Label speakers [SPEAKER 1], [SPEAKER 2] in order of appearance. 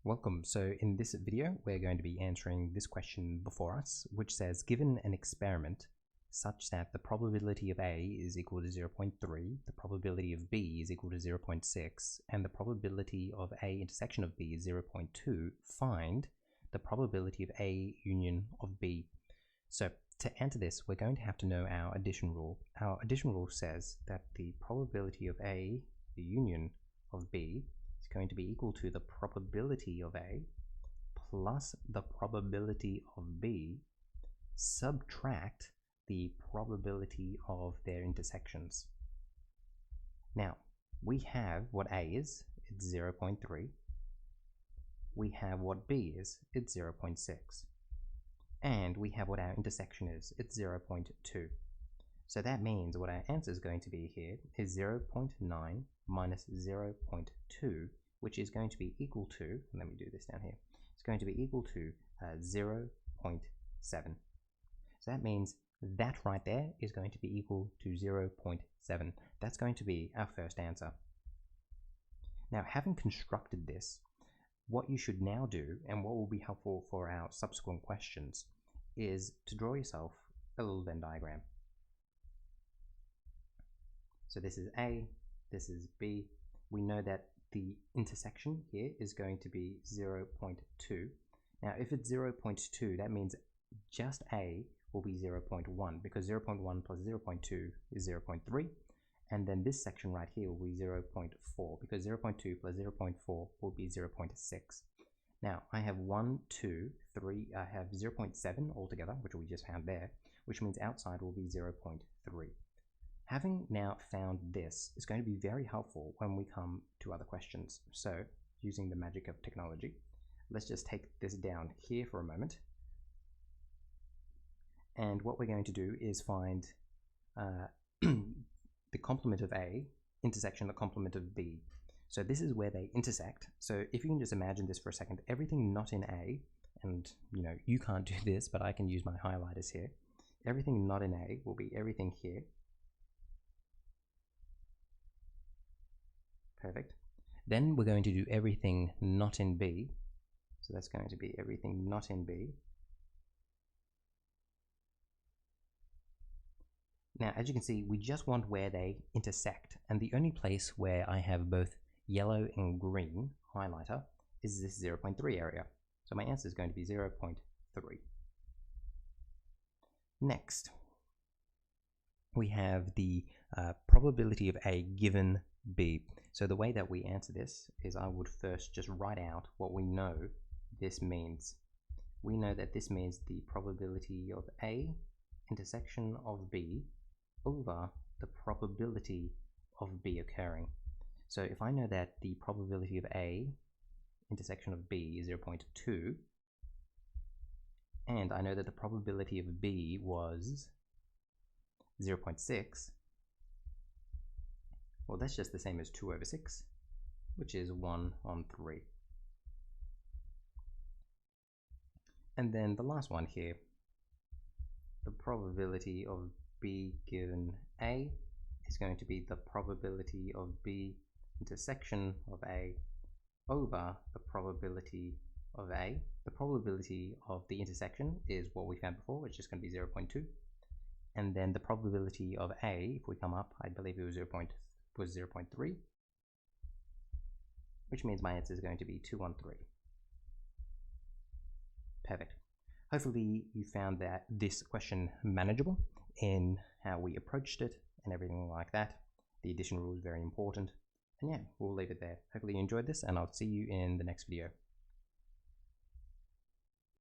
[SPEAKER 1] Welcome. So in this video, we're going to be answering this question before us, which says, given an experiment such that the probability of A is equal to 0.3, the probability of B is equal to 0.6, and the probability of A intersection of B is 0.2, find the probability of A union of B. So to answer this, we're going to have to know our addition rule. Our addition rule says that the probability of A, the union of B, is going to be equal to the probability of A plus the probability of B, subtract the probability of their intersections. Now, we have what A is, it's 0.3. We have what B is, it's 0.6. And we have what our intersection is, it's 0.2. So that means what our answer is going to be here is 0.9 minus 0.2, which is going to be equal to, let me do this down here, it's going to be equal to 0.7. So that means that right there is going to be equal to 0.7. That's going to be our first answer. Now, having constructed this, what you should now do, and what will be helpful for our subsequent questions, is to draw yourself a little Venn diagram. So this is A, this is B. We know that the intersection here is going to be 0.2. Now, if it's 0.2, that means just A will be 0.1, because 0.1 plus 0.2 is 0.3. And then this section right here will be 0.4, because 0.2 plus 0.4 will be 0.6. Now, I have 1, 2, 3, I have 0.7 altogether, which we just found there, which means outside will be 0.3. Having now found this is going to be very helpful when we come to other questions. So, using the magic of technology, let's just take this down here for a moment. And what we're going to do is find the complement of A intersection the complement of B. So this is where they intersect. So if you can just imagine this for a second, everything not in A, and you can't do this, but I can use my highlighters here. Everything not in A will be everything here. Perfect. Then we're going to do everything not in B. So that's going to be everything not in B. Now, as you can see, we just want where they intersect, and the only place where I have both yellow and green highlighter is this 0.3 area. So my answer is going to be 0.3. Next, we have the probability of A given B. So the way that we answer this is I would first just write out what we know this means. We know that this means the probability of A intersection of B over the probability of B occurring. So if I know that the probability of A intersection of B is 0.2, and I know that the probability of B was 0.6, well, that's just the same as 2 over 6, which is 1 on 3. And then the last one here, the probability of B given A is going to be the probability of B intersection of A over the probability of A. The probability of the intersection is what we found before, which is going to be 0.2. And then the probability of A, if we come up, I believe it was 0.3, which means my answer is going to be 2 on 3. Perfect. Hopefully you found that this question manageable in how we approached it and everything like that. The addition rule is very important. And yeah, we'll leave it there. Hopefully you enjoyed this, and I'll see you in the next video.